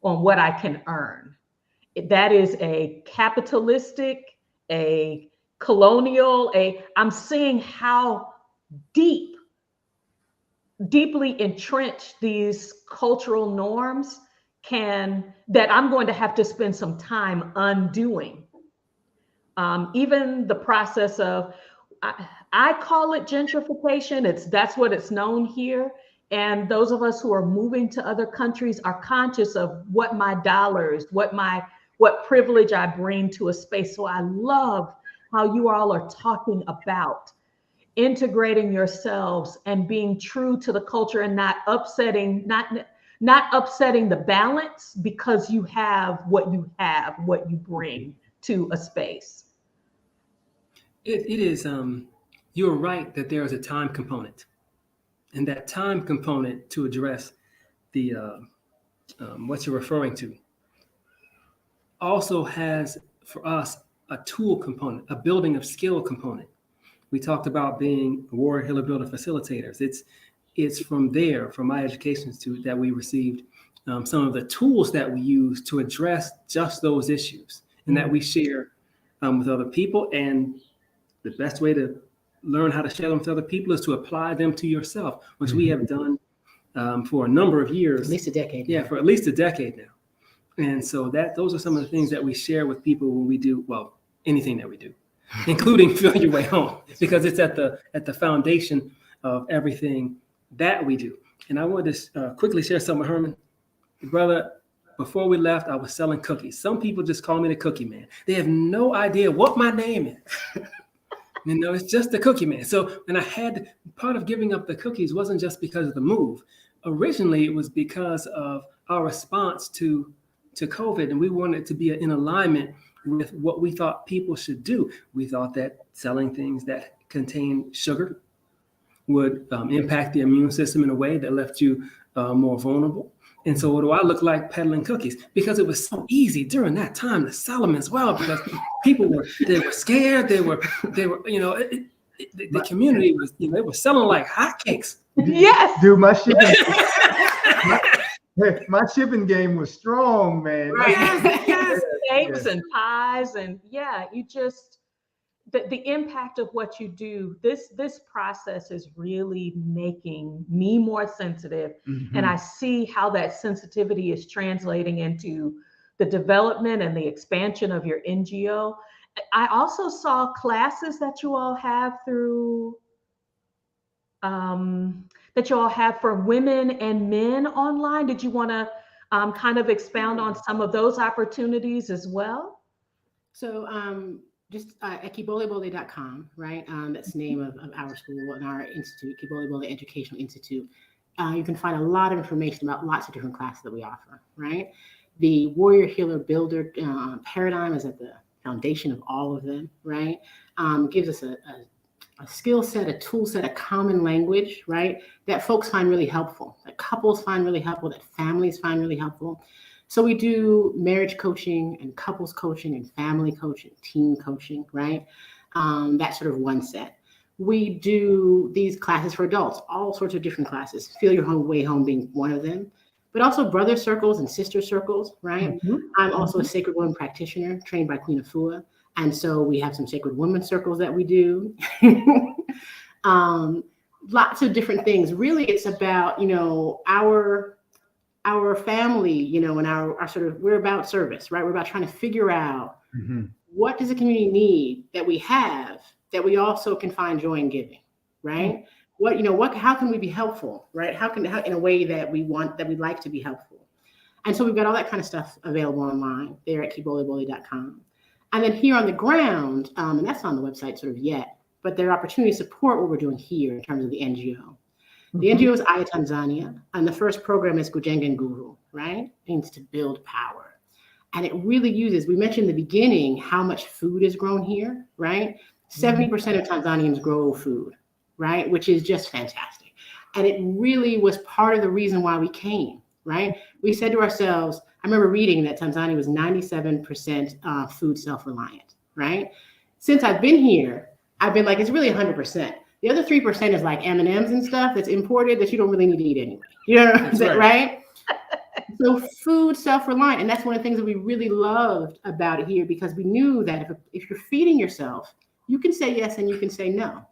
on what I can earn. That is a capitalistic, a colonial, I'm seeing how deeply entrenched these cultural norms that I'm going to have to spend some time undoing. Even the process of, I call it gentrification. That's what it's known here. And those of us who are moving to other countries are conscious of what my dollars, what privilege I bring to a space. So I love how you all are talking about integrating yourselves and being true to the culture and not upsetting the balance because you have, what you bring to a space. It is, you're right that there is a time component, and that time component to address the what you're referring to also has for us a tool component, a building of skill component. We talked about being Warrior Healer Builder facilitators. It's from my education institute, that we received some of the tools that we use to address just those issues, and that we share with other people. And the best way to learn how to share them with other people is to apply them to yourself, which we have done for a number of years. At least a decade. Yeah, for at least a decade now. And so those are some of the things that we share with people when we do, well, anything that we do, including Feel Your Way Home, because it's at the foundation of everything that we do. And I wanted to quickly share something with Herman. Brother, before we left, I was selling cookies. Some people just call me the Cookie Man. They have no idea what my name is. It's just the Cookie Man. So, and part of giving up the cookies wasn't just because of the move. Originally, it was because of our response to COVID, and we wanted to be in alignment with what we thought people should do. We thought that selling things that contain sugar would impact the immune system in a way that left you more vulnerable. And so what do I look like peddling cookies? Because it was so easy during that time to sell them as well, because people were scared. They were, the community was, they were selling like hotcakes. Yes. Dude, my shipping game was strong, man. Right. Yes. Cakes and pies, and you just, the impact of what you do, this process is really making me more sensitive. And I see how that sensitivity is translating into the development and the expansion of your NGO. I also saw classes that you all have for women and men online. Did you want to kind of expound on some of those opportunities as well? So just at Kibolebole.com, right? That's the name of our school and our institute, Kibolebole Educational Institute. You can find a lot of information about lots of different classes that we offer, right? The Warrior Healer Builder paradigm is at the foundation of all of them, right? Gives us a skill set, a tool set, a common language, right? That folks find really helpful, that couples find really helpful, that families find really helpful. So we do marriage coaching and couples coaching and family coaching, team coaching, right? That's sort of one set. We do these classes for adults, all sorts of different classes, Feel Your Way Home being one of them, but also brother circles and sister circles, right? I'm also a sacred woman practitioner trained by Queen Afua. And so we have some sacred women circles that we do. Lots of different things. Really, it's about, our family, and our sort of, we're about service, right? We're about trying to figure out what does the community need that we have, that we also can find joy in giving, right? How can we be helpful, right? How in a way that we'd like to be helpful. And so we've got all that kind of stuff available online there at Kibolebole.com. And then here on the ground, and that's not on the website sort of yet, but there are opportunities to support what we're doing here in terms of the NGO. The NGO is Aya Tanzania, and the first program is Kujenga Nguvu, right? It means to build power. And it really uses, we mentioned in the beginning, how much food is grown here, right? 70% of Tanzanians grow food, right? Which is just fantastic. And it really was part of the reason why we came, right? We said to ourselves, I remember reading that Tanzania was 97% food self-reliant, right? Since I've been here, I've been like, it's really 100%. The other 3% is like M&Ms and stuff that's imported that you don't really need to eat anyway. You know what I'm saying, right? So food self-reliant, and that's one of the things that we really loved about it here, because we knew that if you're feeding yourself, you can say yes and you can say no,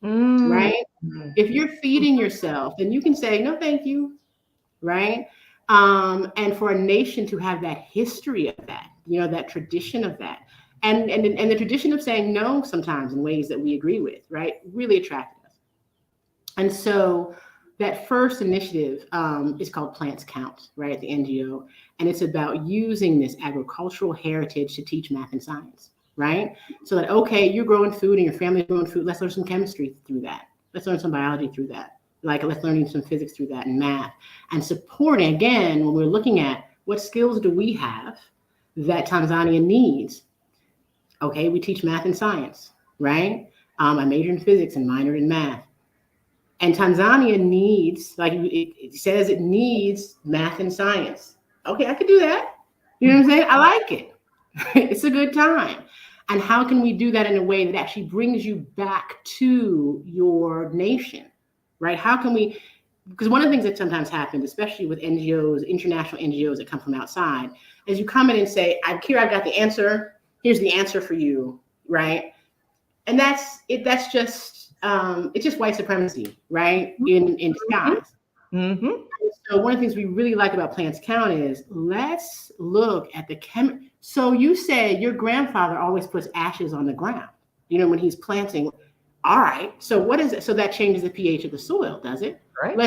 right? If you're feeding yourself, then you can say no, thank you, right? And for a nation to have that history of that, you know, that tradition of that, and the tradition of saying no sometimes in ways that we agree with, right, really attracted us. And so that first initiative is called Plants Count, right, at the NGO. And it's about using this agricultural heritage to teach math and science, right? So that, okay, you're growing food and your family's growing food. Let's learn some chemistry through that. Let's learn some biology through that. Like, let's learn some physics through that and math. And supporting, again, when we're looking at what skills do we have that Tanzania needs? Okay, we teach math and science, right? I majored in physics and minored in math. And Tanzania needs, like it says, it needs math and science. Okay, I could do that. You know what I'm saying? I like it. It's a good time. And how can we do that in a way that actually brings you back to your nation, right? How can we, because one of the things that sometimes happens, especially with NGOs, international NGOs that come from outside, is you come in and say, I've got the answer. Here's the answer for you, right? And that's just, it's just white supremacy, right? In disguise. So one of the things we really like about Plants Count is, let's look at the So you said your grandfather always puts ashes on the ground, you know, when he's planting. All right. So what is it? So that changes the pH of the soil, does it? Right.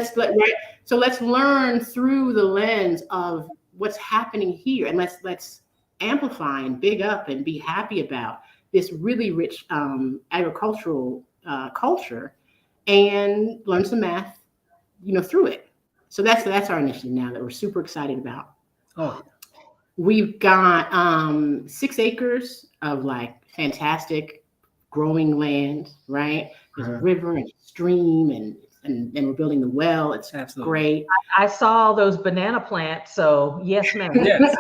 So let's learn through the lens of what's happening here, and let's amplify and big up and be happy about this really rich agricultural culture, and learn some math, you know, through it. So that's our initiative now that we're super excited about. Oh, we've got 6 acres of like fantastic growing land, right? There's a river and a stream, and we're building the well. It's absolutely great. I saw all those banana plants, so yes, ma'am. yes.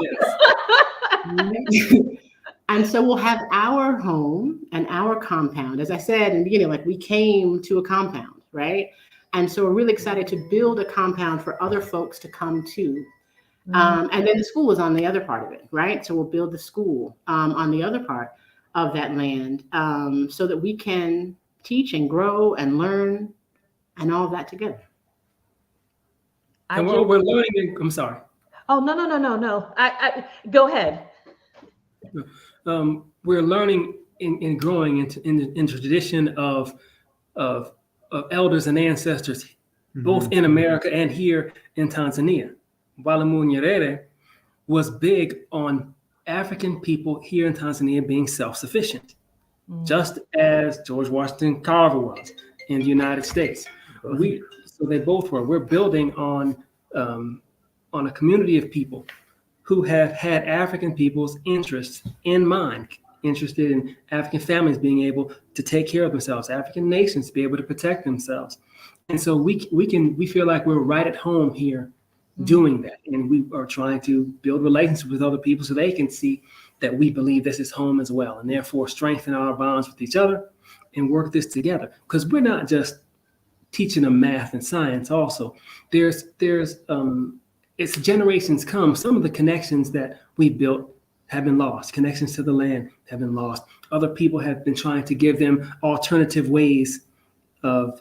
And so we'll have our home and our compound. As I said in the beginning, like, we came to a compound, right? And so we're really excited to build a compound for other folks to come to. And then the school is on the other part of it, right? So we'll build the school on the other part of that land, so that we can teach and grow and learn and all of that together. And what we're learning, I'm sorry. Oh, no. I go ahead. We're learning and growing in the tradition of elders and ancestors, both in America and here in Tanzania. Mwalimu Nyerere was big on African people here in Tanzania being self-sufficient, just as George Washington Carver was in the United States. So they both were. We're building on a community of people who have had African people's interests in mind, interested in African families being able to take care of themselves, African nations to be able to protect themselves. And so we feel like we're right at home here doing that. And we are trying to build relationships with other people so they can see that we believe this is home as well, and therefore strengthen our bonds with each other and work this together. Because we're not just teaching them math and science also. There's it's generations come. Some of the connections that we built have been lost. Connections to the land have been lost. Other people have been trying to give them alternative ways of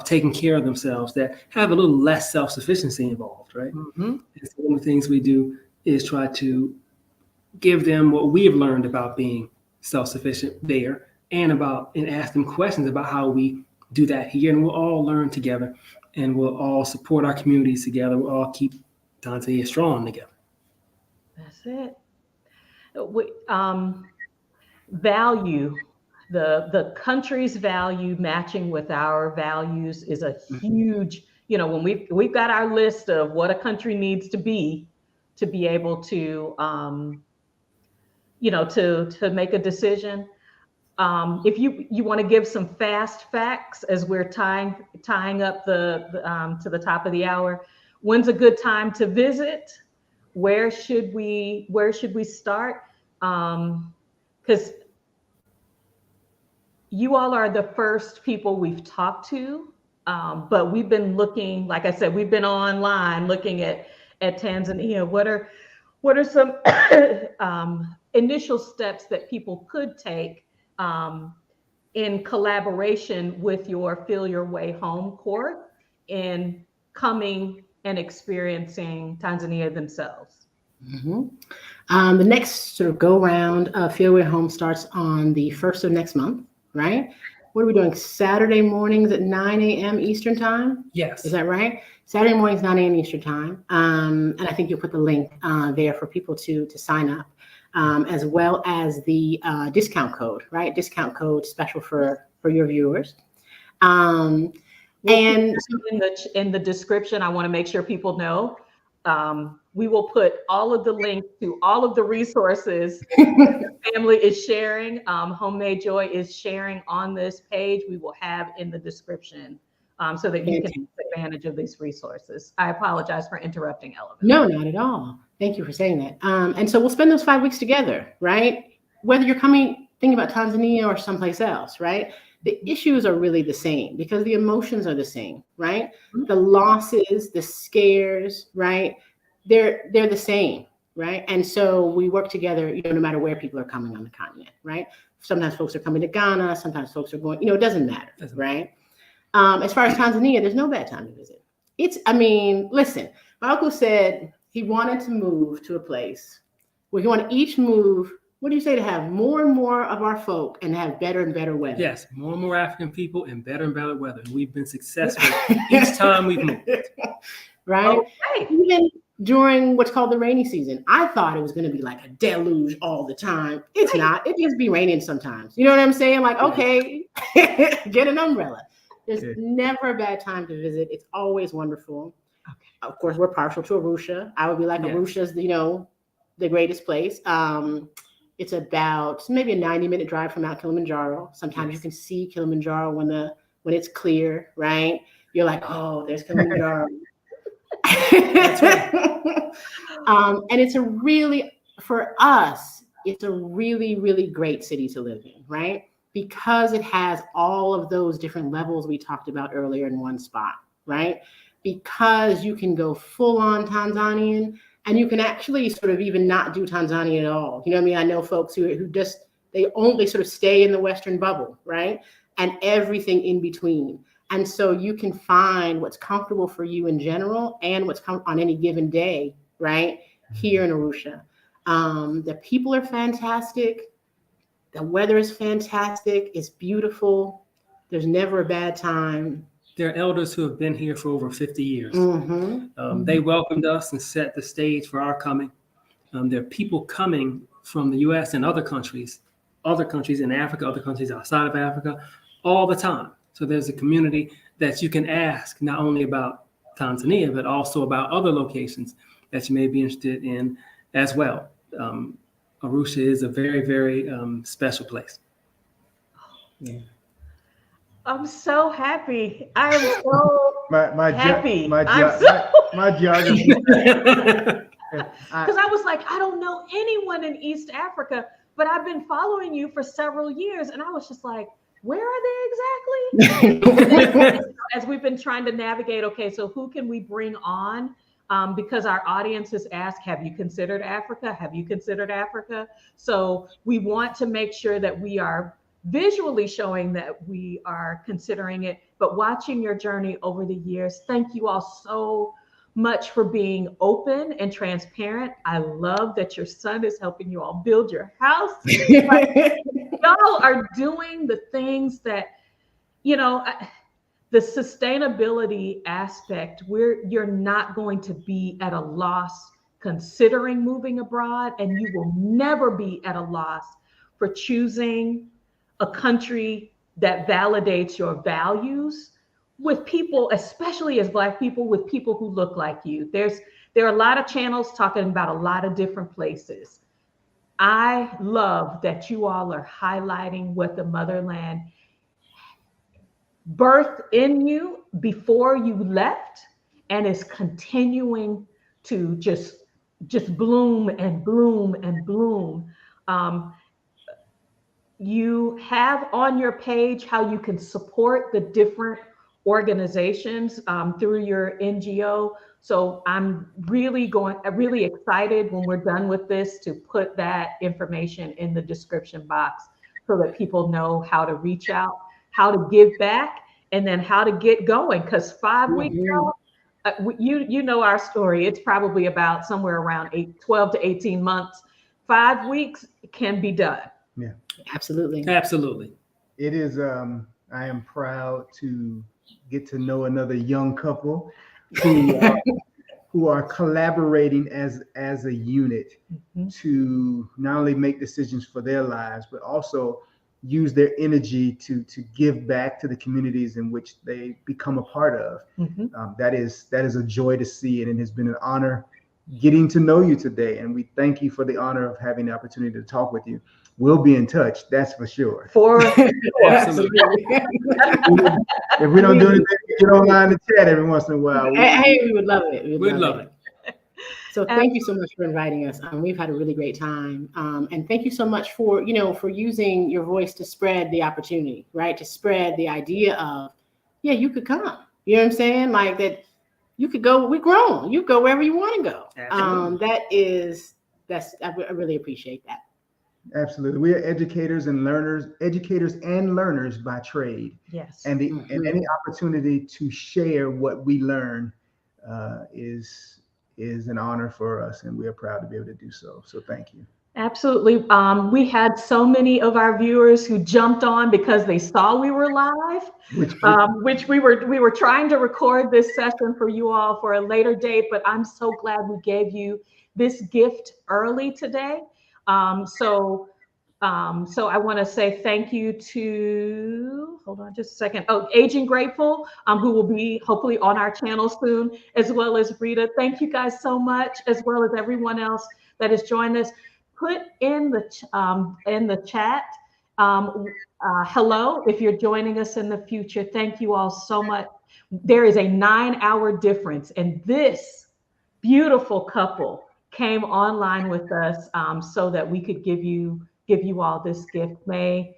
taking care of themselves that have a little less self-sufficiency involved, right? And so one of the things we do is try to give them what we have learned about being self-sufficient there, and ask them questions about how we do that here. And we'll all learn together, and we'll all support our communities together. We'll all keep Tanzania strong together. That's it. We, value, the country's value matching with our values is a huge, you know, when we've got our list of what a country needs to be able to, you know, to make a decision. If you want to give some fast facts as we're tying up the to the top of the hour, when's a good time to visit? where should we start? Because you all are the first people we've talked to, but we've been looking, like I said, we've been online looking at Tanzania. What are some initial steps that people could take in collaboration with your Feel Your Way Home court in coming and experiencing Tanzania themselves? The next sort of go round of Feel Your Way Home starts on the 1st of next month, right? What are we doing? Saturday mornings at 9 a.m. Eastern time? Yes. Is that right? Saturday mornings, 9 a.m. Eastern time. And I think you'll put the link there for people to sign up, as well as the discount code, right? Discount code special for your viewers. And in the description, I want to make sure people know. We will put all of the links to all of the resources the family is sharing. Homemade Joy is sharing on this page. We will have in the description so that you can take advantage of these resources. I apologize for interrupting, Evelyn. No, not at all. Thank you for saying that. And so we'll spend those 5 weeks together, right? Whether you're thinking about Tanzania or someplace else, right? The issues are really the same because the emotions are the same, right? The losses, the scares, right? They're the same, right? And so we work together, no matter where people are coming on the continent, right? Sometimes folks are coming to Ghana, sometimes folks are going, it doesn't matter, right? As far as Tanzania, there's no bad time to visit. Listen, Baoku said he wanted to move to a place where he wanted each move, what do you say, to have more and more of our folk and have better and better weather? Yes, more and more African people and better weather. We've been successful each time we've moved. Right? Okay. Even during what's called the rainy season, I thought it was going to be like a deluge all the time. It's not. It just be raining sometimes. You know what I'm saying? Like, okay, get an umbrella. There's never a bad time to visit. It's always wonderful. Okay. Of course, we're partial to Arusha. I would be like, Arusha's, the greatest place. It's about maybe a 90-minute drive from Mount Kilimanjaro. Sometimes you can see Kilimanjaro when it's clear, right? You're like, oh, there's Kilimanjaro. That's right. And for us, it's a really, really great city to live in, right? Because it has all of those different levels we talked about earlier in one spot, right? Because you can go full on Tanzanian and you can actually sort of even not do Tanzania at all. You know what I mean? I know folks who just, they only sort of stay in the Western bubble, right? And everything in between. And so you can find what's comfortable for you in general and what's on any given day, right? Here in Arusha. The people are fantastic. The weather is fantastic. It's beautiful. There's never a bad time. There are elders who have been here for over 50 years. Mm-hmm. They welcomed us and set the stage for our coming. There are people coming from the U.S. and other countries in Africa, other countries outside of Africa, all the time. So there's a community that you can ask not only about Tanzania, but also about other locations that you may be interested in as well. Arusha is a very, very special place. Yeah. I'm so happy. I am so happy. My geography. Because I was like, I don't know anyone in East Africa, but I've been following you for several years. And I was just like, where are they exactly? As we've been trying to navigate, okay, so who can we bring on? Because our audience has asked, have you considered Africa? Have you considered Africa? So we want to make sure that we are visually showing that we are considering it, but watching your journey over the years. Thank you all so much for being open and transparent. I love that your son is helping you all build your house. Y'all are doing the things that, the sustainability aspect, you're not going to be at a loss considering moving abroad, and you will never be at a loss for choosing a country that validates your values with people, especially as Black people, with people who look like you. There are a lot of channels talking about a lot of different places. I love that you all are highlighting what the motherland birthed in you before you left and is continuing to just just bloom and bloom and bloom. You have on your page how you can support the different organizations through your NGO. So I'm really excited when we're done with this to put that information in the description box so that people know how to reach out, how to give back, and then how to get going. Because 5 weeks out, you know our story. It's probably about somewhere around 12 to 18 months. 5 weeks can be done. Yeah, Absolutely. Absolutely. it is. I am proud to get to know another young couple who are collaborating as a unit to not only make decisions for their lives, but also use their energy to give back to the communities in which they become a part of. That is a joy to see, and it has been an honor getting to know you today. And we thank you for the honor of having the opportunity to talk with you. We'll be in touch, that's for sure. Absolutely. If we don't do anything, we get online and chat every once in a while. Hey, we would love it. We'd love it. So thank you so much for inviting us. We've had a really great time. And thank you so much for using your voice to spread the opportunity, right? To spread the idea of, yeah, you could come. You know what I'm saying? Like that you could go, we're grown. You go wherever you want to go. I really appreciate that. Absolutely. We are educators and learners by trade. Yes. And any opportunity to share what we learn is an honor for us, and we are proud to be able to do so. So thank you. Absolutely. We had so many of our viewers who jumped on because they saw we were live, which we were trying to record this session for you all for a later date, but I'm so glad we gave you this gift early today. So I want to say thank you to, hold on just a second. Oh, Aging Grateful, who will be hopefully on our channel soon, as well as Rita. Thank you guys so much, as well as everyone else that has joined us. Put in the chat, hello, if you're joining us in the future. Thank you all so much. There is a 9-hour difference, and this beautiful couple came online with us so that we could give you all this gift. May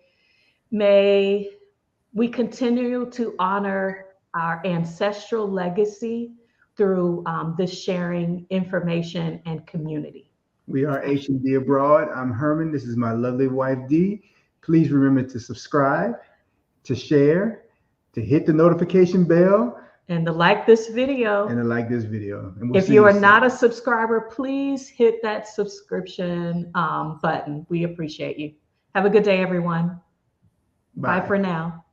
we continue to honor our ancestral legacy through this sharing information and community. We are H&D Abroad. I'm Herman. This is my lovely wife, Dee. Please remember to subscribe, to share, to hit the notification bell, and to like this video. And we'll if you are not a subscriber, please hit that subscription button. We appreciate you. Have a good day, everyone. Bye for now.